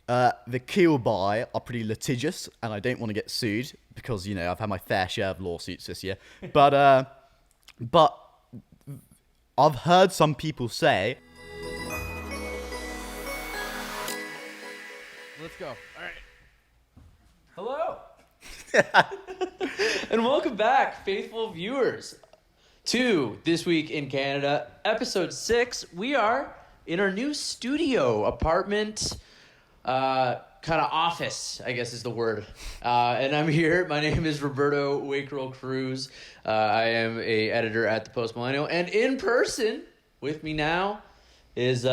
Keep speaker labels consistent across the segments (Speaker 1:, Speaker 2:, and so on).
Speaker 1: The kill by are pretty litigious, and I don't want to get sued because, I've had my fair share of lawsuits this year. But I've heard some people say...
Speaker 2: Let's go. All right. Hello. And welcome back, faithful viewers, to This Week in Canada, episode 6. We are in our new studio apartment, kind of office, I guess is the word. And I'm here. My name is Roberto Wakerell Cruz. I am a editor at the Post Millennial. And in person with me now is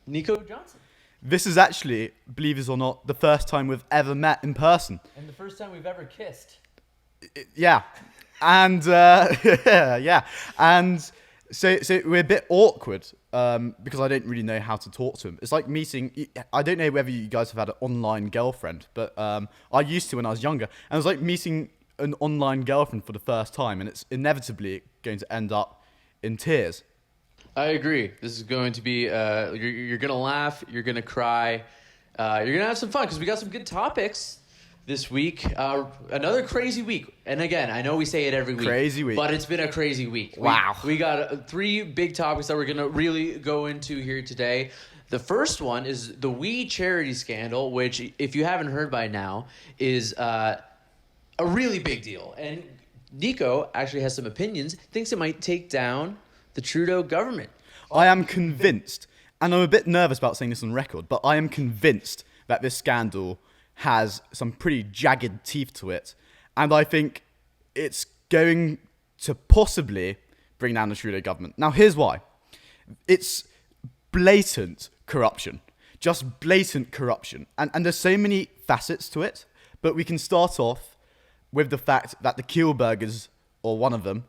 Speaker 2: Nico Johnson.
Speaker 1: This is actually, believe it or not, the first time we've ever met in person.
Speaker 2: And the first time we've ever kissed.
Speaker 1: Yeah. And, yeah. And so we're a bit awkward because I don't really know how to talk to him. It's like meeting... I don't know whether you guys have had an online girlfriend, but I used to when I was younger. And it was like meeting an online girlfriend for the first time, and it's inevitably going to end up in tears.
Speaker 2: I agree. This is going to be, you're going to laugh, you're going to cry, you're going to have some fun because we got some good topics this week. Another crazy week. And again, I know we say it every week.
Speaker 1: Crazy week.
Speaker 2: But it's been a crazy week.
Speaker 1: Wow.
Speaker 2: We got 3 big topics that we're going to really go into here today. The first one is the We Charity scandal, which, if you haven't heard by now, is a really big deal. And Nico actually has some opinions, thinks it might take down the Trudeau government.
Speaker 1: I am convinced, and I'm a bit nervous about saying this on record, but I am convinced that this scandal has some pretty jagged teeth to it. And I think it's going to possibly bring down the Trudeau government. Now, here's why. It's blatant corruption. Just blatant corruption. And there's so many facets to it, but we can start off with the fact that the Kielburgers, or one of them,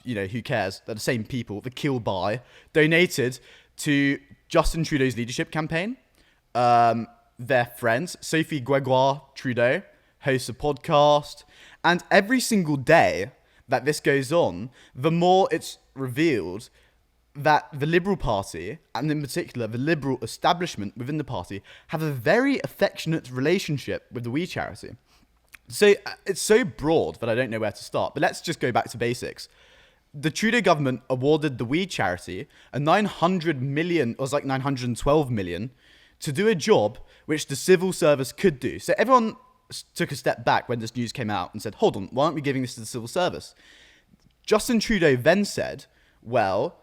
Speaker 1: who cares? They're the same people. The Kill By donated to Justin Trudeau's leadership campaign. Their friends, Sophie Gregoire Trudeau, hosts a podcast. And every single day that this goes on, the more it's revealed that the Liberal Party, and in particular the Liberal establishment within the party, have a very affectionate relationship with the We Charity. So it's so broad that I don't know where to start. But let's just go back to basics. The Trudeau government awarded the We Charity a 900 million, or it was like 912 million, to do a job which the civil service could do. So everyone took a step back when this news came out and said, hold on, why aren't we giving this to the civil service? Justin Trudeau then said, well,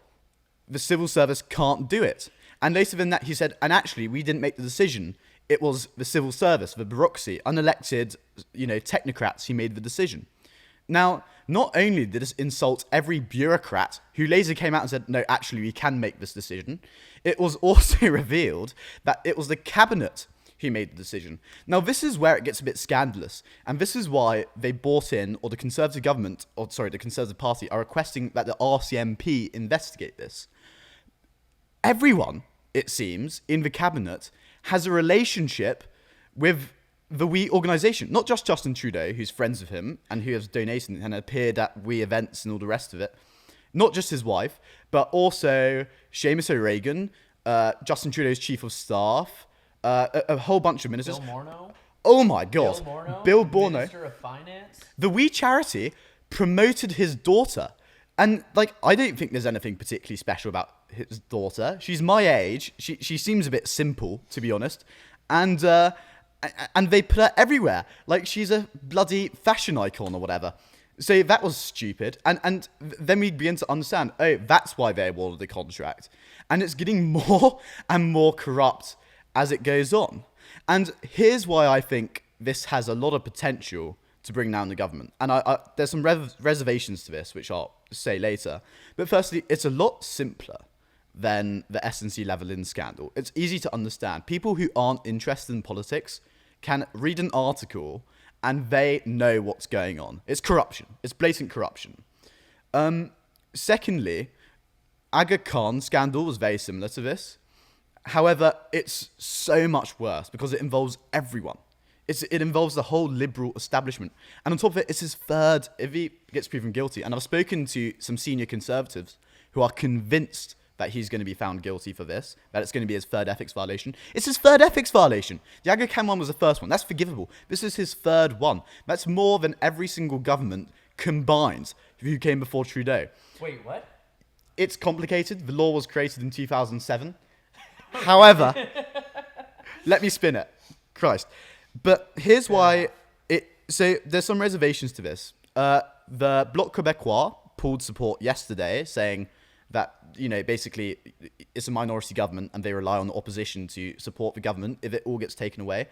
Speaker 1: the civil service can't do it. And later than that, he said, and actually, we didn't make the decision. It was the civil service, the bureaucracy, unelected, technocrats who made the decision. Now, not only did this insult every bureaucrat who later came out and said, no, actually, we can make this decision, it was also revealed that it was the cabinet who made the decision. Now, this is where it gets a bit scandalous, and this is why they brought in, or the Conservative government, the Conservative Party, are requesting that the RCMP investigate this. Everyone, it seems, in the cabinet has a relationship with the We organisation, not just Justin Trudeau, who's friends with him and who has donated and appeared at We events and all the rest of it. Not just his wife, but also Seamus O'Regan, Justin Trudeau's chief of staff, a whole bunch of ministers.
Speaker 2: Bill Morneau?
Speaker 1: Oh my God. Bill Morneau.
Speaker 2: Minister of Finance?
Speaker 1: The We Charity promoted his daughter. And, I don't think there's anything particularly special about his daughter. She's my age. She seems a bit simple, to be honest. And they put her everywhere. Like she's a bloody fashion icon or whatever. So that was stupid. And then we begin to understand, oh, that's why they awarded the contract. And it's getting more and more corrupt as it goes on. And here's why I think this has a lot of potential to bring down the government. And there's some reservations to this, which I'll say later. But firstly, it's a lot simpler than the SNC Lavalin scandal. It's easy to understand. People who aren't interested in politics can read an article and they know what's going on. It's corruption. It's blatant corruption. Secondly, Aga Khan scandal was very similar to this. However, it's so much worse because it involves everyone. It involves the whole Liberal establishment. And on top of it, it's his third, if he gets proven guilty. And I've spoken to some senior Conservatives who are convinced that he's going to be found guilty for this, that it's going to be his third ethics violation. It's his third ethics violation. The Aga Khan one was the first one. That's forgivable. This is his third one. That's more than every single government combined who came before Trudeau.
Speaker 2: Wait, what?
Speaker 1: It's complicated. The law was created in 2007. However, let me spin it. Christ. But here's why so there's some reservations to this. The Bloc Québécois pulled support yesterday, saying that, basically it's a minority government and they rely on the opposition to support the government if it all gets taken away.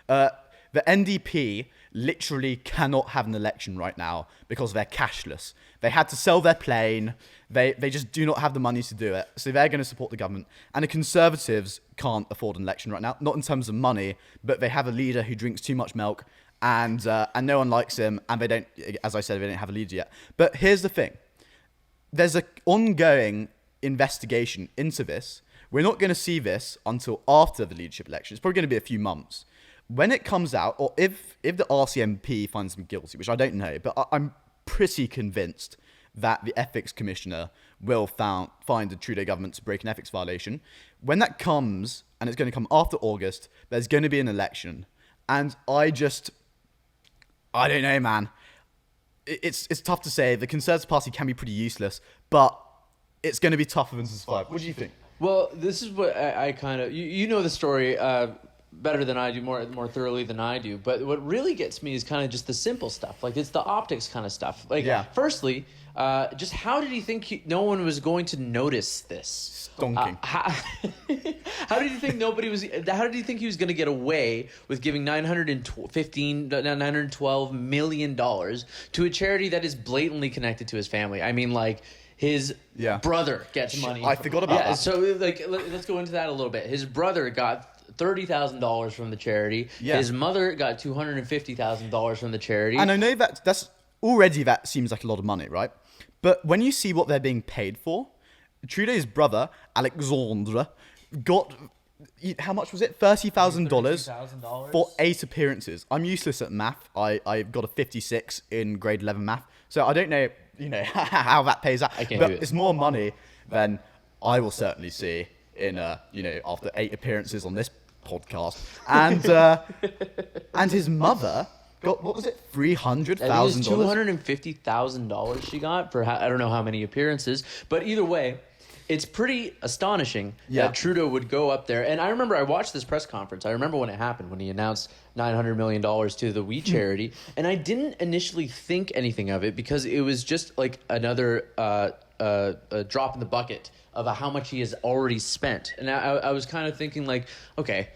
Speaker 1: The NDP literally cannot have an election right now because they're cashless. They had to sell their plane. They just do not have the money to do it. So they're going to support the government. And the Conservatives can't afford an election right now, not in terms of money, but they have a leader who drinks too much milk and no one likes him. And they don't, as I said, they don't have a leader yet. But here's the thing. There's an ongoing investigation into this. We're not going to see this until after the leadership election. It's probably going to be a few months. When it comes out, or if the RCMP finds him guilty, which I don't know, but I'm pretty convinced that the ethics commissioner will find the Trudeau government to break an ethics violation. When that comes, and it's going to come after August, there's going to be an election. And I don't know, man. It's tough to say. The Conservative Party can be pretty useless, but it's going to be tougher than to survive. What do you think?
Speaker 2: Well, this is what I kind of... You know the story better than I do, more thoroughly than I do. But what really gets me is kind of just the simple stuff. Like, it's the optics kind of stuff. Like, Firstly, just how did he think no one was going to notice this?
Speaker 1: Stonking.
Speaker 2: How did you think How did you think he was going to get away with giving $912 million to a charity that is blatantly connected to his family? I mean, like, his brother gets money.
Speaker 1: I forgot about that.
Speaker 2: So, like, let's go into that a little bit. His brother got $30,000 from the charity. Yeah. His mother got $250,000 from the charity.
Speaker 1: And I know that seems like a lot of money, right? But when you see what they're being paid for, Trudeau's brother, Alexandre, got, how much was it? $30,000 for 8 appearances. I'm useless at math. I got a 56 in grade 11 math. So I don't know, how that pays out. But it's more money than I will certainly see in, after 8 appearances on this podcast. And his mother got, what was it, $300,000?
Speaker 2: $250,000 she got for I don't know how many appearances. But either way, it's pretty astonishing that Trudeau would go up there. And I remember I watched this press conference. I remember when it happened, when he announced $900 million to the We charity. And I didn't initially think anything of it because it was just like another a drop in the bucket of how much he has already spent. And I was kind of thinking like, okay,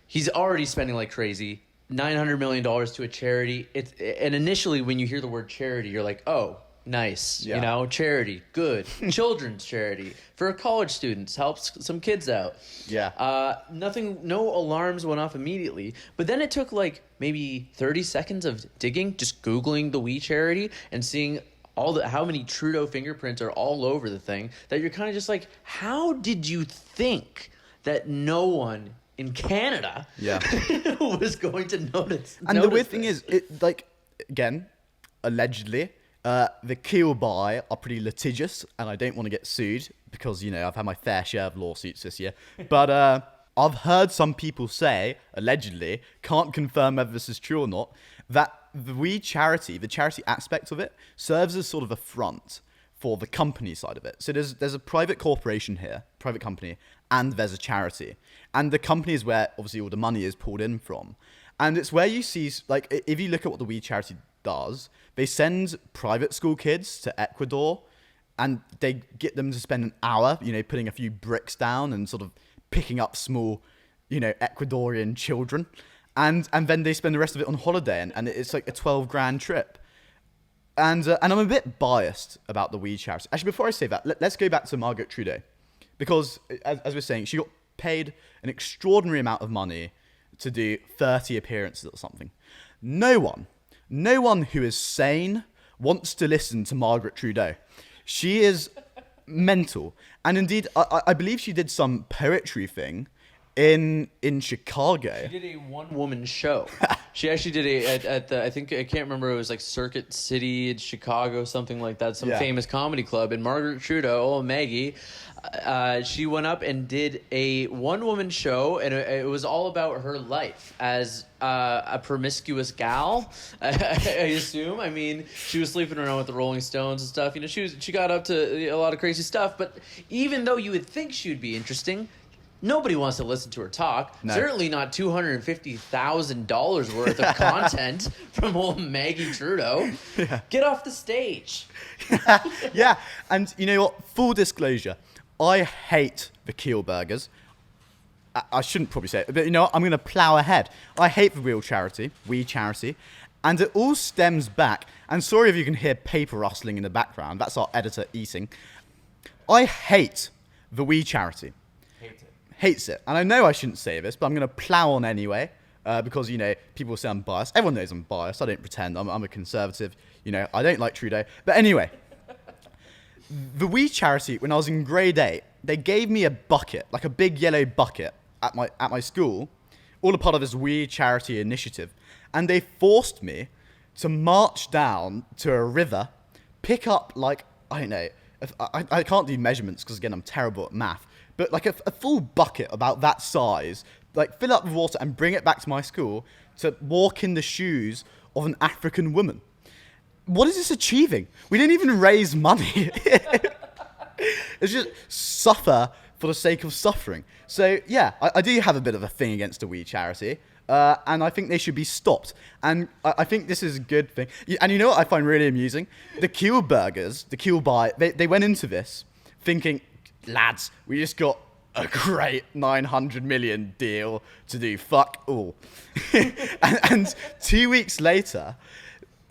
Speaker 2: he's already spending like crazy. $900 million to a charity. And initially when you hear the word charity, you're like, oh, nice, charity, good. Children's charity for college students, helps some kids out. No alarms went off immediately, but then it took like maybe 30 seconds of digging, just Googling the We charity and seeing how many Trudeau fingerprints are all over the thing, that you're kind of just like, how did you think that no one in Canada was going to notice?
Speaker 1: And the weird thing is, again, allegedly, the Kielby are pretty litigious, and I don't want to get sued because, I've had my fair share of lawsuits this year. But I've heard some people say, allegedly, can't confirm whether this is true or not, that the charity aspect of it, serves as sort of a front for the company side of it. So there's a private corporation here, private company, and there's a charity. And the company is where, obviously, all the money is pulled in from. And it's where you see, like, if you look at what the We charity does, they send private school kids to Ecuador and they get them to spend an hour, putting a few bricks down and sort of picking up small, Ecuadorian children. And then they spend the rest of it on holiday and it's like a 12 grand trip. And I'm a bit biased about the We charity. Actually, before I say that, let's go back to Margaret Trudeau. Because, as we're saying, she got paid an extraordinary amount of money to do 30 appearances or something. No one who is sane wants to listen to Margaret Trudeau. She is mental. And indeed, I believe she did some poetry thing in Chicago.
Speaker 2: She did a one-woman show. She actually did at the, I can't remember, it was like Circuit City in Chicago, something like that, some famous comedy club. And Margaret Trudeau, Maggie, she went up and did a one-woman show, and it was all about her life as a promiscuous gal, I assume. I mean, she was sleeping around with the Rolling Stones and stuff. You know, she got up to a lot of crazy stuff. But even though you would think she would be interesting, nobody wants to listen to her talk. No. Certainly not $250,000 worth of content from old Maggie Trudeau. Yeah. Get off the stage.
Speaker 1: Yeah, and you know what? Full disclosure, I hate the Kielburgers. I shouldn't probably say it, but you know what? I'm going to plow ahead. I hate the We Charity, and it all stems back, and sorry if you can hear paper rustling in the background, that's our editor eating. I hate the We Charity. Hates it. And I know I shouldn't say this, but I'm going to plow on anyway, because, you know, people say I'm biased. Everyone knows I'm biased. I don't pretend. I'm a conservative. You know, I don't like Trudeau. But anyway, the We Charity, when I was in grade 8, they gave me a bucket, like a big yellow bucket at my school, all a part of this We Charity initiative. And they forced me to march down to a river, pick up, like, I don't know, I can't do measurements because, again, I'm terrible at math, but like a full bucket about that size, like fill it up with water and bring it back to my school to walk in the shoes of an African woman. What is this achieving? We didn't even raise money. It's just suffer for the sake of suffering. So yeah, I do have a bit of a thing against the We Charity. And I think they should be stopped. And I think this is a good thing. And you know what I find really amusing? The Kielburgers, they went into this thinking, lads, we just got a great 900 million deal to do fuck all. and 2 weeks later,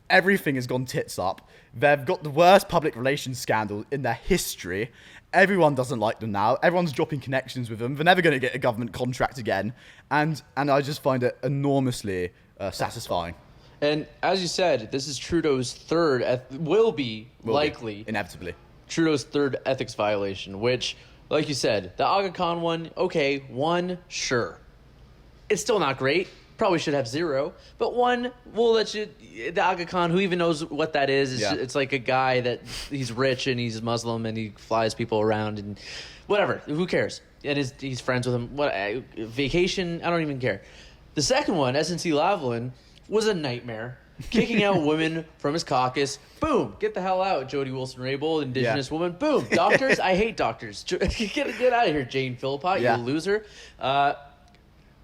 Speaker 1: everything has gone tits up. They've got the worst public relations scandal in their history. Everyone doesn't like them now. Everyone's dropping connections with them. They're never going to get a government contract again. And I just find it enormously satisfying.
Speaker 2: And as you said, this is Trudeau's third, likely,
Speaker 1: inevitably,
Speaker 2: Trudeau's third ethics violation, which, like you said, the Aga Khan one, okay, 1, sure. It's still not great. Probably should have 0. But 1, we'll let you... The Aga Khan, who even knows what that is, it's like a guy that he's rich and he's Muslim and he flies people around and whatever. Who cares? And he's friends with him. Vacation, I don't even care. The second one, SNC Lavalin, was a nightmare. Kicking out women from his caucus. Boom. Get the hell out, Jody Wilson-Raybould, Indigenous woman. Boom. Doctors. I hate doctors. Get out of here, Jane Philpott, you loser.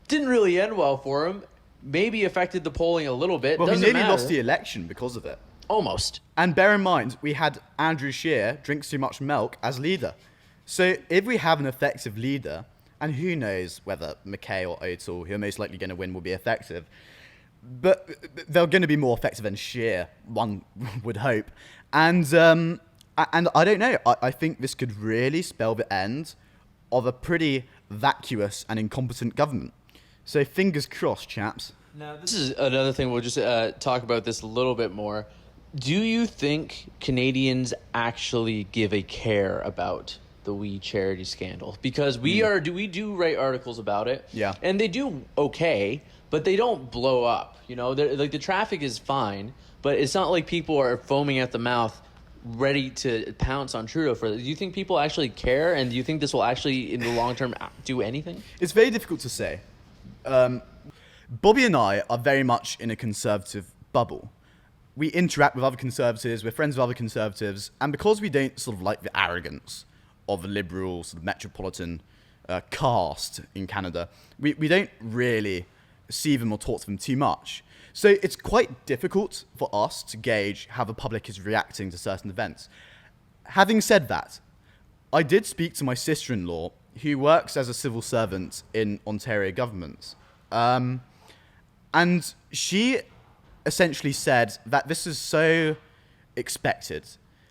Speaker 2: Didn't really end well for him. Maybe affected the polling a little bit.
Speaker 1: Well,
Speaker 2: Doesn't
Speaker 1: he nearly
Speaker 2: matter.
Speaker 1: lost the election because of it.
Speaker 2: Almost.
Speaker 1: And bear in mind, we had Andrew Scheer drinks too much milk as leader. So if we have an effective leader, and who knows whether MacKay or O'Toole, who are most likely going to win, will be effective, but they're going to be more effective than Scheer, one would hope. And I don't know. I think this could really spell the end of a pretty vacuous and incompetent government. So fingers crossed, chaps.
Speaker 2: Now, this is another thing. We'll just talk about this a little bit more. Do you think Canadians actually give a care about the We Charity scandal? Because we do write articles about it.
Speaker 1: Yeah.
Speaker 2: And they do okay, but they don't blow up. You know, like the traffic is fine, but it's not like people are foaming at the mouth ready to pounce on Trudeau for this. Do you think people actually care? And do you think this will actually, in the long term, do anything?
Speaker 1: It's very difficult to say. Bobby and I are very much in a conservative bubble. We interact with other conservatives, we're friends with other conservatives, and because we don't sort of like the arrogance of the liberal sort of metropolitan caste in Canada, we don't really see them or talk to them too much. So it's quite difficult for us to gauge how the public is reacting to certain events. Having said that, I did speak to my sister-in-law, who works as a civil servant in Ontario government. And she essentially said that this is so expected,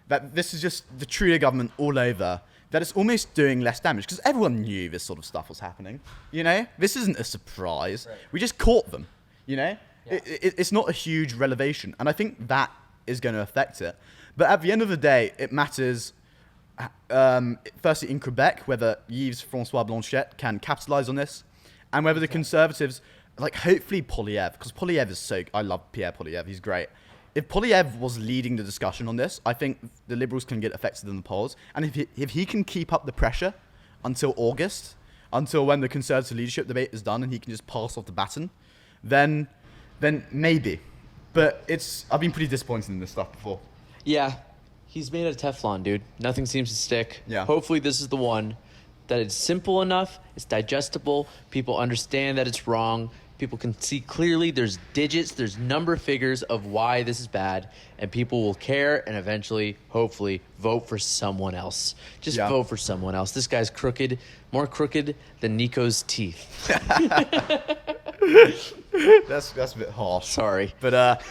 Speaker 1: that this is just the Trudeau government all over, that it's almost doing less damage, because everyone knew this sort of stuff was happening. You know, this isn't a surprise. Right. We just caught them, you know? Yeah. It's not a huge revelation, and I think that is going to affect it. But at the end of the day, it matters, firstly in Quebec, whether Yves François Blanchet can capitalise on this, and whether the Conservatives, like hopefully Polyev, because Polyev is I love Pierre Polyev, he's great. If Polyev was leading the discussion on this, I think the Liberals can get affected in the polls. And if he can keep up the pressure until August, until when the Conservative leadership debate is done and he can just pass off the baton, then maybe. But I've been pretty disappointed in this stuff before.
Speaker 2: Yeah, he's made out of Teflon, dude. Nothing seems to stick.
Speaker 1: Yeah.
Speaker 2: Hopefully this is the one that it's simple enough, it's digestible, people understand that it's wrong, people can see clearly there's digits, there's number figures of why this is bad, and people will care and eventually, hopefully, vote for someone else. Just vote for someone else. This guy's crooked, more crooked than Nico's teeth.
Speaker 1: That's a bit harsh.
Speaker 2: Sorry.
Speaker 1: But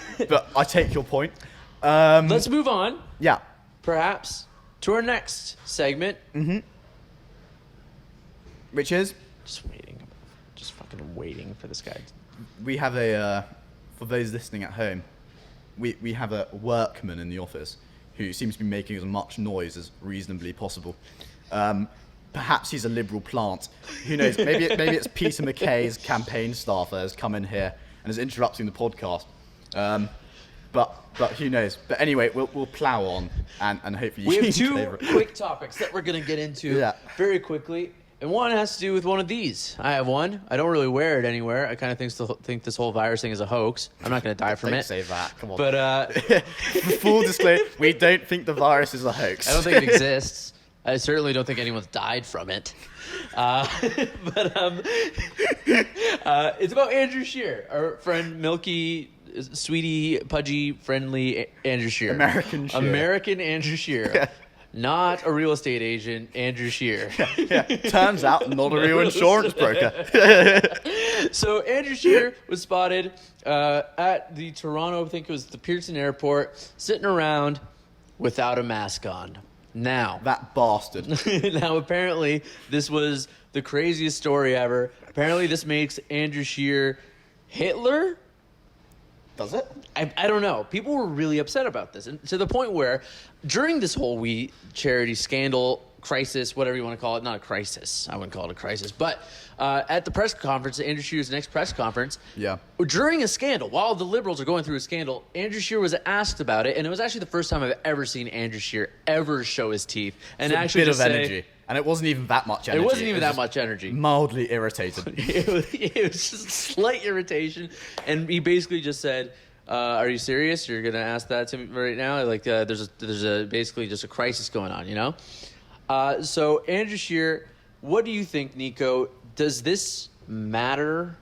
Speaker 1: I take your point.
Speaker 2: Let's move on.
Speaker 1: Yeah.
Speaker 2: Perhaps to our next segment.
Speaker 1: Mm-hmm. Which is?
Speaker 2: Just waiting. Just fucking waiting for this guy.
Speaker 1: We have for those listening at home, we have a workman in the office who seems to be making as much noise as reasonably possible. Perhaps he's a Liberal plant. Who knows? Maybe it's Peter MacKay's campaign staffer has come in here and is interrupting the podcast. But who knows? But anyway, we'll plow on and hopefully
Speaker 2: we have two quick topics that we're gonna get into very quickly. And one has to do with one of these. I have one. I don't really wear it anywhere. I kind of think this whole virus thing is a hoax. I'm not going to die from
Speaker 1: Don't
Speaker 2: it.
Speaker 1: say that. Come on.
Speaker 2: But
Speaker 1: full disclaimer, we don't think the virus is a hoax.
Speaker 2: I don't think it exists. I certainly don't think anyone's died from it. It's about Andrew Scheer, our friend Milky, sweetie, pudgy, friendly Andrew Scheer. American Andrew Scheer. Yeah. Not a real estate agent, Andrew Scheer.
Speaker 1: Yeah. Turns out, not a real insurance broker.
Speaker 2: So Andrew Scheer was spotted at the Toronto, I think it was the Pearson Airport, sitting around without a mask on. Now.
Speaker 1: That bastard.
Speaker 2: Now, apparently, this was the craziest story ever. Apparently, this makes Andrew Scheer Hitler?
Speaker 1: Does it?
Speaker 2: I don't know. People were really upset about this, and to the point where during this whole We Charity scandal, crisis, whatever you want to call it, not a crisis. I wouldn't call it a crisis, but at the press conference, Andrew Scheer's next press conference, during a scandal, while the Liberals are going through a scandal, Andrew Scheer was asked about it, and it was actually the first time I've ever seen Andrew Scheer ever show his teeth and actually
Speaker 1: bit of energy. And it wasn't even that much energy.
Speaker 2: It wasn't even that much energy.
Speaker 1: Mildly irritated.
Speaker 2: It was just slight irritation. And he basically just said, are you serious? You're going to ask that to me right now? Like, there's basically just a crisis going on, you know? So, Andrew Scheer, what do you think, Nico? Does this matter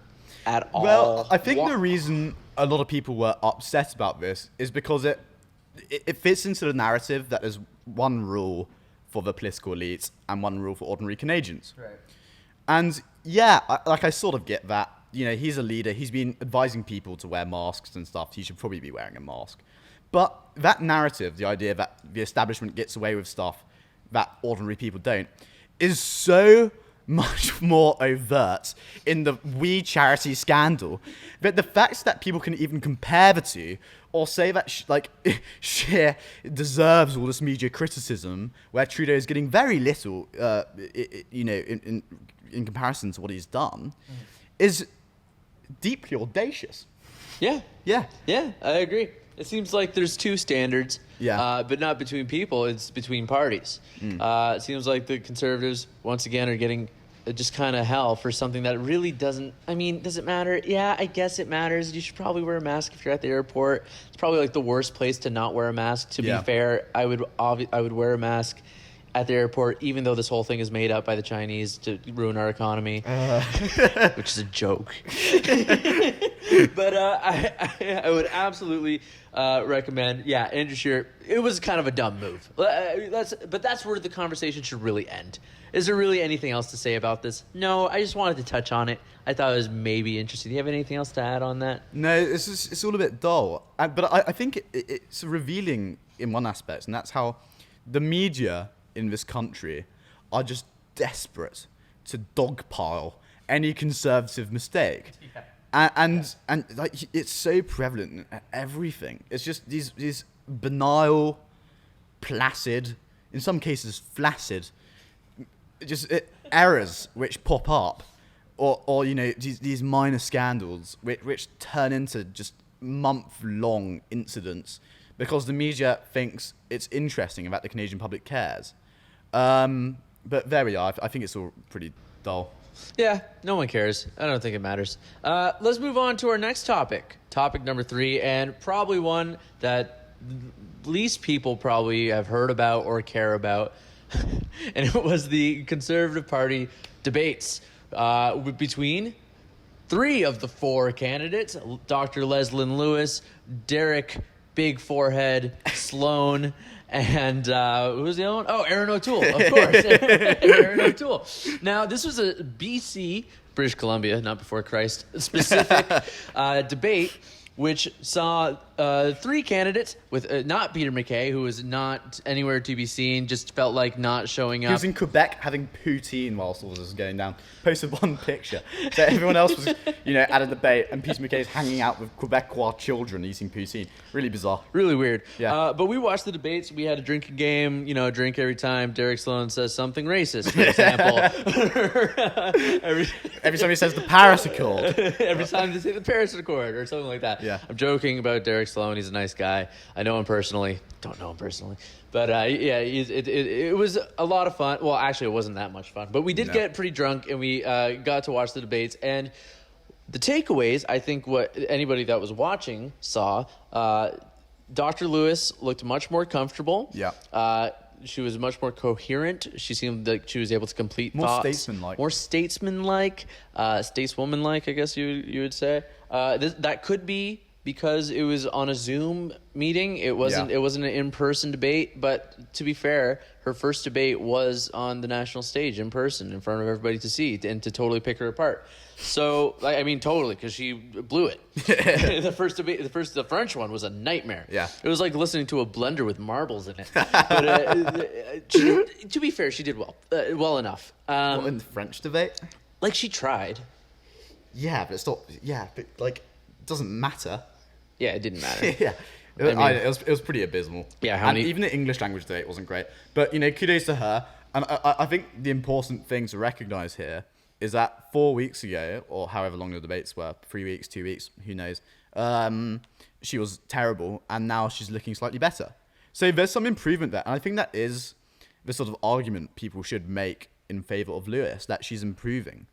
Speaker 2: at all?
Speaker 1: Well, I think the reason a lot of people were upset about this is because it fits into the narrative that there's one rule for the political elites and one rule for ordinary Canadians.
Speaker 2: Right.
Speaker 1: And yeah, I sort of get that. You know, he's a leader. He's been advising people to wear masks and stuff. He should probably be wearing a mask. But that narrative, the idea that the establishment gets away with stuff that ordinary people don't, is so much more overt in the We Charity scandal that the fact that people can even compare the two or say that Scheer deserves all this media criticism where Trudeau is getting very little, in comparison to what he's done, is deeply audacious.
Speaker 2: Yeah, I agree. It seems like there's two standards, but not between people, it's between parties. It seems like the Conservatives, once again, are getting just kind of hell for something that really doesn't, does it matter? Yeah, I guess it matters. You should probably wear a mask if you're at the airport. It's probably like the worst place to not wear a mask. To be fair, I would wear a mask at the airport, even though this whole thing is made up by the Chinese to ruin our economy, which is a joke. But I would absolutely recommend, Andrew Scheer. It was kind of a dumb move. But that's where the conversation should really end. Is there really anything else to say about this? No, I just wanted to touch on it. I thought it was maybe interesting. Do you have anything else to add on that?
Speaker 1: No, it's all a bit dull. But I think it's revealing in one aspect, and that's how the media in this country are just desperate to dogpile any Conservative mistake. And like it's so prevalent in everything. It's just these banal, placid, in some cases flaccid, just errors which pop up or these minor scandals which turn into just month-long incidents because the media thinks it's interesting and that the Canadian public cares. But there we are. I think it's all pretty dull.
Speaker 2: Yeah, no one cares. I don't think it matters. Let's move on to our next topic. Topic number 3, and probably one that least people probably have heard about or care about. And it was the Conservative Party debates between 3 of the 4 candidates, Dr. Leslyn Lewis, Derek Big Forehead Sloan, and who was the other one? Oh, Aaron O'Toole, of course. Aaron O'Toole. Now, this was a BC, British Columbia, not before Christ, specific debate, which saw 3 candidates with not Peter MacKay, who was not anywhere to be seen, just felt like not showing up.
Speaker 1: He was in Quebec having poutine whilst all this was going down. Posted one picture. So everyone else was, at a debate, and Peter MacKay's hanging out with Quebecois children eating poutine. Really bizarre.
Speaker 2: Really weird.
Speaker 1: Yeah.
Speaker 2: But we watched the debates. We had a drinking game, drink every time Derek Sloan says something racist, for example.
Speaker 1: Every time he says the Paris Accord.
Speaker 2: Every time they say the Paris Accord or something like that.
Speaker 1: Yeah.
Speaker 2: I'm joking about Derek Sloan. He's a nice guy. I know him personally. Don't know him personally. But it was a lot of fun. Well, actually, it wasn't that much fun. But we did get pretty drunk, and we got to watch the debates. And the takeaways, I think what anybody that was watching saw, Dr. Lewis looked much more comfortable.
Speaker 1: Yeah.
Speaker 2: She was much more coherent. She seemed like she was able to complete
Speaker 1: More
Speaker 2: thoughts.
Speaker 1: statesman-like.
Speaker 2: More statesman-like. Stateswoman-like, I guess you would say. That could be because it was on a Zoom meeting. It wasn't an in-person debate, but to be fair, her first debate was on the national stage in person in front of everybody to see and to totally pick her apart. So, totally, because she blew it. The first debate, the French one was a nightmare.
Speaker 1: Yeah.
Speaker 2: It was like listening to a blender with marbles in it. But to be fair, she did well enough.
Speaker 1: In the French debate?
Speaker 2: Like, she tried.
Speaker 1: Yeah, but it's not. Yeah, but it doesn't matter.
Speaker 2: Yeah, it didn't matter.
Speaker 1: Yeah. It was pretty abysmal.
Speaker 2: Yeah,
Speaker 1: even the English language debate wasn't great. But, kudos to her. And I think the important thing to recognise here is that 4 weeks ago, or however long the debates were, 3 weeks, 2 weeks, who knows, she was terrible, and now she's looking slightly better. So there's some improvement there. And I think that is the sort of argument people should make in favour of Lewis, that she's improving.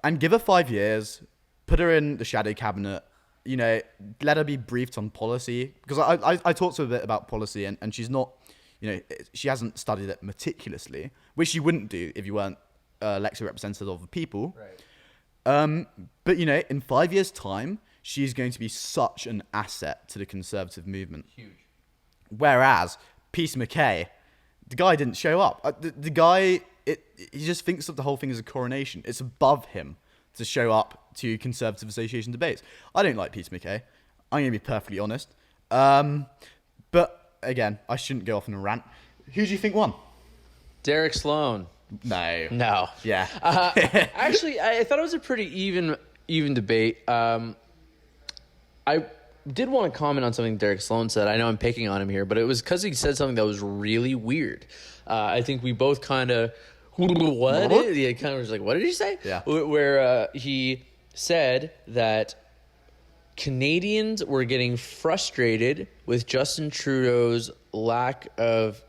Speaker 1: And give her 5 years, put her in the shadow cabinet, let her be briefed on policy. Because I talked to her a bit about policy, and she's not, she hasn't studied it meticulously, which you wouldn't do if you weren't elected representative of the people.
Speaker 2: Right.
Speaker 1: But, in 5 years' time, she's going to be such an asset to the Conservative movement.
Speaker 2: Huge.
Speaker 1: Whereas Peter MacKay, the guy didn't show up. The guy, he just thinks of the whole thing as a coronation. It's above him to show up to Conservative Association debates. I don't like Peter MacKay. I'm going to be perfectly honest. But, again, I shouldn't go off on a rant. Who do you think won?
Speaker 2: Derek Sloan.
Speaker 1: No. Yeah.
Speaker 2: Actually, I thought it was a pretty even debate. I did want to comment on something Derek Sloan said. I know I'm picking on him here, but it was because he said something that was really weird. I think we both kind of... What? Yeah, kind of was like, what did he say?
Speaker 1: Yeah.
Speaker 2: Where he said that Canadians were getting frustrated with Justin Trudeau's lack of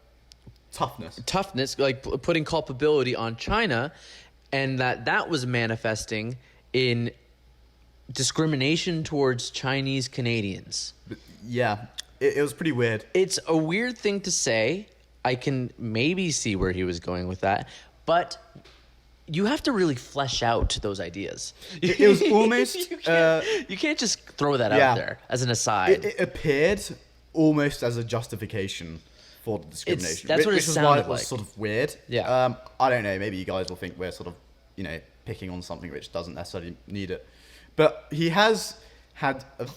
Speaker 2: toughness, like putting culpability on China, and that was manifesting in discrimination towards Chinese Canadians.
Speaker 1: Yeah, it was pretty weird.
Speaker 2: It's a weird thing to say. I can maybe see where he was going with that, but you have to really flesh out those ideas.
Speaker 1: It was almost...
Speaker 2: you can't just throw that out there as an aside.
Speaker 1: It appeared almost as a justification for the discrimination.
Speaker 2: That's what it sounded
Speaker 1: why
Speaker 2: like.
Speaker 1: It was sort of weird.
Speaker 2: Yeah.
Speaker 1: I don't know. Maybe you guys will think we're sort of, picking on something which doesn't necessarily need it. But he has had a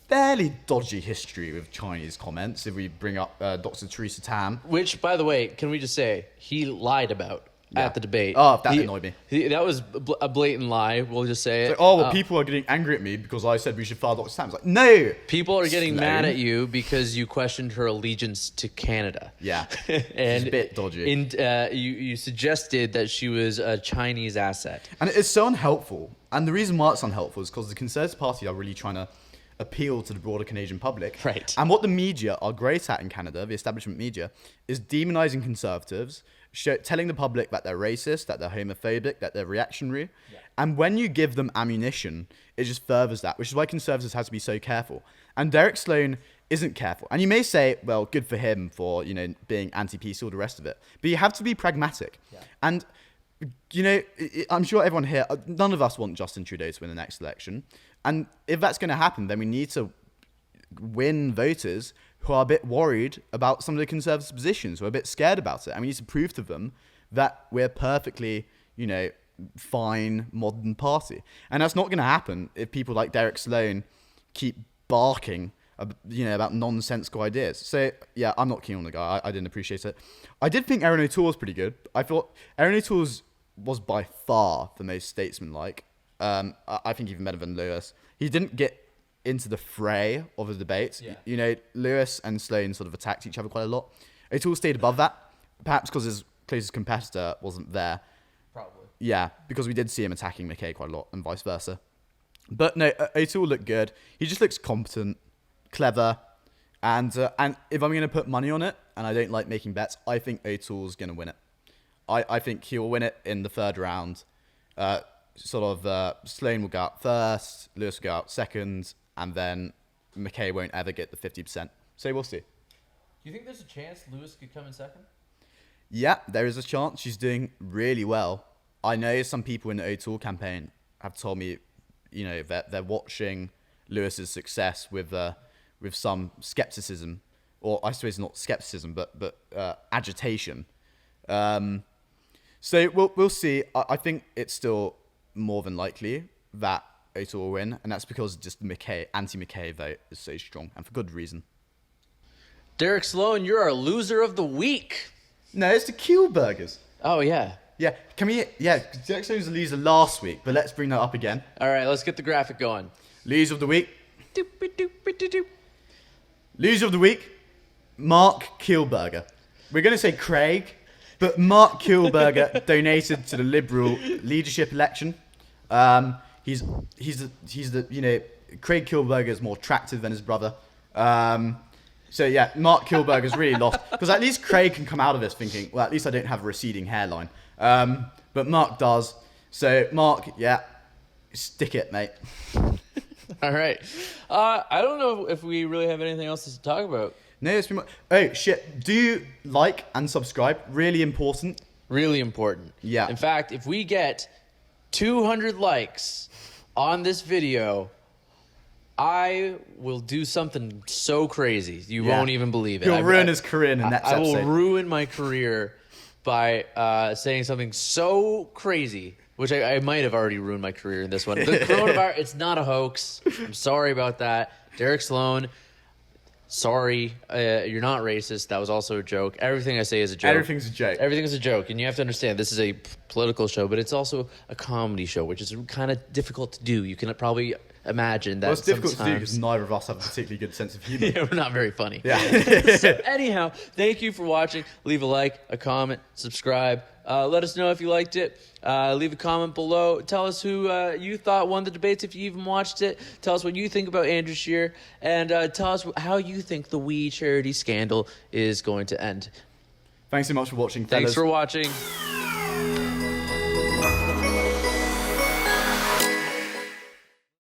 Speaker 1: fairly dodgy history with Chinese comments, if we bring up Dr. Theresa Tam.
Speaker 2: Which, by the way, can we just say, he lied about at the debate.
Speaker 1: Oh, that annoyed me.
Speaker 2: That was a blatant lie. We'll just say it.
Speaker 1: Like, oh, well, people are getting angry at me because I said we should file Dr. Sam. It's like, no!
Speaker 2: People are getting mad at you because you questioned her allegiance to Canada.
Speaker 1: Yeah.
Speaker 2: And
Speaker 1: She's a bit dodgy.
Speaker 2: You suggested that she was a Chinese asset.
Speaker 1: And it's so unhelpful. And the reason why it's unhelpful is because the Conservative Party are really trying to appeal to the broader Canadian public.
Speaker 2: Right.
Speaker 1: And what the media are great at in Canada, the establishment media, is demonizing Conservatives, telling the public that they're racist, that they're homophobic, that they're reactionary. Yeah. And when you give them ammunition, it just furthers that, which is why Conservatives have to be so careful. And Derek Sloan isn't careful. And you may say, well, good for him for, being anti-peace, all the rest of it. But you have to be pragmatic. Yeah. And, I'm sure everyone here, none of us want Justin Trudeau to win the next election. And if that's going to happen, then we need to win voters who are a bit worried about some of the Conservative positions, who are a bit scared about it. And we need to prove to them that we're perfectly, fine modern party. And that's not going to happen if people like Derek Sloan keep barking, about nonsensical ideas. So, yeah, I'm not keen on the guy. I didn't appreciate it. I did think Erin O'Toole was pretty good. I thought Erin O'Toole was by far the most statesman-like. I think even better than Lewis. He didn't get into the fray of the debate. Yeah. Lewis and Sloan sort of attacked each other quite a lot. O'Toole stayed above that, perhaps because his closest competitor wasn't there.
Speaker 2: Probably. Yeah,
Speaker 1: because we did see him attacking MacKay quite a lot and vice versa. But no, O'Toole looked good. He just looks competent, clever, and if I'm going to put money on it, and I don't like making bets, I think O'Toole's going to win it. I think he'll win it in the third round. Sloan will go out first, Lewis will go out second, and then MacKay won't ever get the 50%. So we'll see.
Speaker 2: Do you think there's a chance Lewis could come in second?
Speaker 1: Yeah, there is a chance. She's doing really well. I know some people in the O'Toole campaign have told me, that they're watching Lewis's success with some skepticism, or I suppose not skepticism, but agitation. So we'll see. I think it's still more than likely that O'Toole will win, and that's because just the anti-MacKay vote is so strong, and for good reason.
Speaker 2: Derek Sloan, you're our loser of the week.
Speaker 1: No, it's the Kielburgers.
Speaker 2: Oh, yeah.
Speaker 1: Yeah, Derek Sloan was the loser last week, but let's bring that up again.
Speaker 2: All right, let's get the graphic going.
Speaker 1: Loser of the week. Loser of the week, Mark Kielburger. We're going to say Craig, but Mark Kielburger donated to the Liberal leadership election. He's the Craig Kielburger is more attractive than his brother. So yeah, Mark Kielburger's really lost, because at least Craig can come out of this thinking, well, at least I don't have a receding hairline. But Mark does. So Mark, yeah, stick it, mate.
Speaker 2: All right. I don't know if we really have anything else to talk about.
Speaker 1: No, it's been... Oh, shit. Do like and subscribe. Really important.
Speaker 2: Really important.
Speaker 1: Yeah.
Speaker 2: In fact, if we get 200 likes on this video, I will do something so crazy. You won't even believe it.
Speaker 1: He'll ruin his career in the next episode.
Speaker 2: I will ruin my career by saying something so crazy, which I might have already ruined my career in this one. The coronavirus, it's not a hoax. I'm sorry about that. Derek Sloan, sorry. You're not racist. That was also a joke. Everything I say is a joke.
Speaker 1: Everything's a joke.
Speaker 2: Everything is a joke. And you have to understand, this is a political show, but it's also a comedy show, which is kind of difficult to do. You can probably imagine that.
Speaker 1: Well, it's difficult to do because neither of us have a particularly good sense of humor.
Speaker 2: Yeah, we're not very funny.
Speaker 1: Yeah.
Speaker 2: So anyhow, thank you for watching. Leave a like, a comment, subscribe. Let us know if you liked it. Leave a comment below. Tell us who you thought won the debates if you even watched it. Tell us what you think about Andrew Scheer. And tell us how you think the We charity scandal is going to end.
Speaker 1: Thanks so much for watching, fellas.
Speaker 2: Thanks for watching.